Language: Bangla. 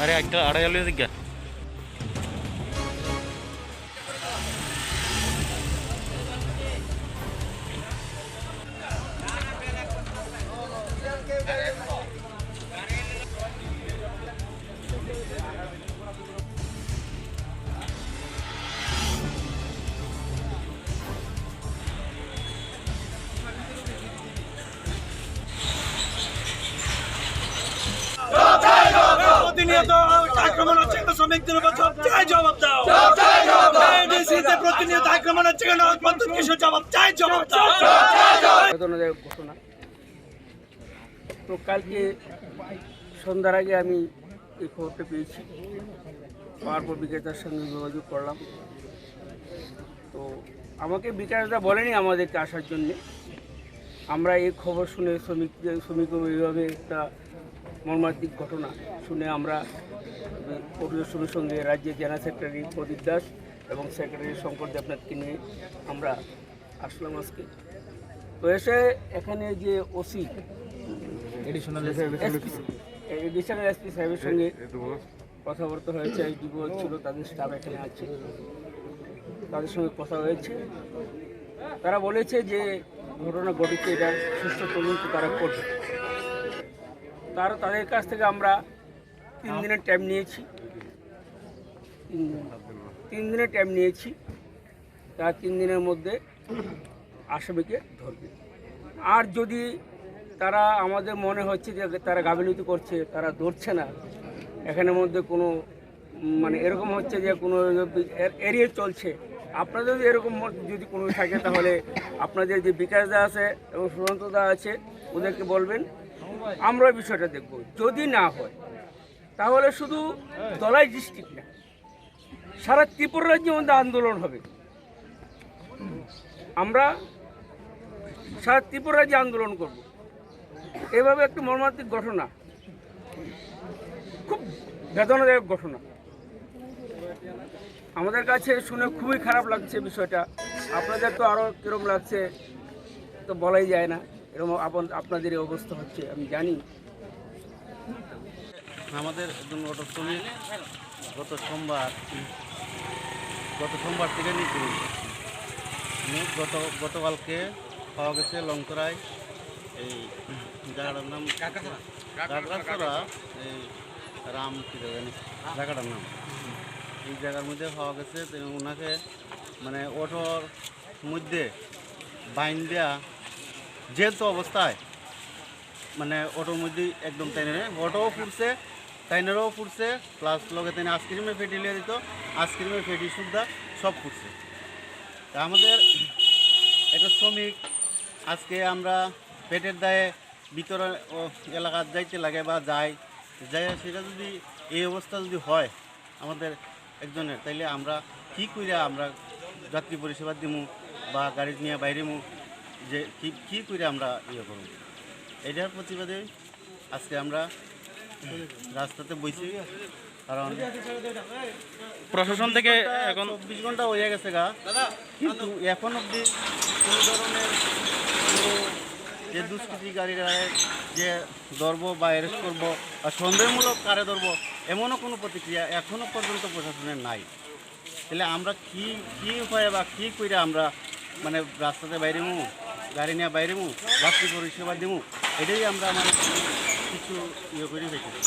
আরে একটা আড়াই আলু দিক প্রতিনিয়ত আক্রমণ হচ্ছে কেন? শ্রমিকদের উপর চাই জবাব দাও। এডিসিতে প্রতিনিয়ত আক্রমণ হচ্ছে কেন? প্রত্যেক কিছু জবাব চাই, জবাব দাও। বেদনাদায়ক ঘটনা। তো কালকে সন্ধ্যার আগে আমি এই খবরটা পেয়েছি, পাওয়ার পর বিকাশদার সঙ্গে যোগাযোগ করলাম। তো আমাকে বিকাশদা বলেনি আমাদেরকে আসার জন্যে। আমরা এই খবর শুনে শ্রমিক বিভাগে একটা মর্মান্তিক ঘটনা শুনে আমরা পরিদর্শনের সঙ্গে রাজ্যের জেনারেল সেক্রেটারি প্রদীপ দাস এবং সেক্রেটারি শঙ্কর দেবনাথকে নিয়ে আমরা আসলাম আজকে। তো এসে এখানে যে ওসি এডিশনাল এসপি সাহেবের সঙ্গে কথাবার্তা হয়েছে, এসডিপো ছিল, তাদের স্টাফ এখানে আছে, তাদের সঙ্গে কথা হয়েছে। তারা বলেছে যে ঘটনা ঘটেছে, এটার সুষ্ঠু তদন্ত তারা করবে। তাদের কাছ থেকে আমরা 3 দিনের টাইম নিয়েছি। 3 দিনের টাইম নিয়েছি। তার 3 দিনের মধ্যে আসামিকে ধরবে। আর যদি তারা আমাদের মনে হচ্ছে যে তারা গাফিলতি করছে, তারা ধরছে না, এখানের মধ্যে কোনো মানে এরকম হচ্ছে যে কোনো এরিয়া চলছে, আপনাদের যদি এরকম যদি কোনো থাকে তাহলে আপনাদের যে বিকাশ দা আছে এবং সুরন্ত দা আছে ওদেরকে বলবেন, আমরা বিষয়টা দেখব। যদি না হয় তাহলে শুধু ধলাই ডিস্ট্রিক্ট না, সারা ত্রিপুরা রাজ্যের মধ্যে আন্দোলন হবে। আমরা সারা ত্রিপুরা রাজ্যে আন্দোলন করব। এভাবে একটা মর্মান্তিক ঘটনা, খুব বেদনাদায়ক ঘটনা। আমাদের কাছে শুনে খুবই খারাপ লাগছে বিষয়টা। আপনাদের তো আরও কীরকম লাগছে তো বলাই যায় না। এরকম আপনাদের এই অবস্থা হচ্ছে আমি জানি। আমাদের একজন অটো শ্রমিক গত সোমবার থেকে গতকালকে পাওয়া গেছে লংতরায়, এই জায়গাটার নাম কাকড়াছড়া, এই রাম কি জানি জায়গাটার নাম। এই জায়গার মধ্যে পাওয়া গেছে। ওনাকে মানে অটোর মধ্যে বাইন দেওয়া যেহেতু অবস্থায়, মানে অটোর মধ্যে একদম অটোও ফুটছে, তাইনেরও ফুটছে, প্লাস লগে তাই আইসক্রিমে ফেটি লিয়ে দিত, আইসক্রিমে ফেটি সুদ্ধা সব ফুটছে। তা আমাদের একটা শ্রমিক আজকে আমরা পেটের দায়ে ভিতরে এলাকার যাইতে লাগে বা যাই সেটা যদি এই অবস্থা যদি হয় আমাদের একজনের, তাইলে আমরা কী করে আমরা যাত্রী পরিষেবা দিমু বা গাড়ি নিয়ে বাইরেমু, যে কী করে আমরা ইয়ে করব। এটার প্রতিবাদে আজকে আমরা রাস্তাতে বইছি। কারণ প্রশাসন থেকে এখন 24 ঘন্টা হয়ে গেছে কিন্তু এখন অবধি কোনো ধরনের যে দুষ্কৃতিকারীরা যে ধরবো বা অ্যারেস্ট করবো বা সন্দেহমূলক কারে ধরবো এমনও কোনো প্রতিক্রিয়া এখনও পর্যন্ত প্রশাসনের নাই। তাহলে আমরা কী উপায়ে বা কী করে আমরা মানে রাস্তাতে বাইরেমু, গাড়ি নিয়ে বাইরেমু, যাত্রী পরিষেবা দিমু, এটাই আমরা মানে কিছু ইয়ে করে রেখেছি।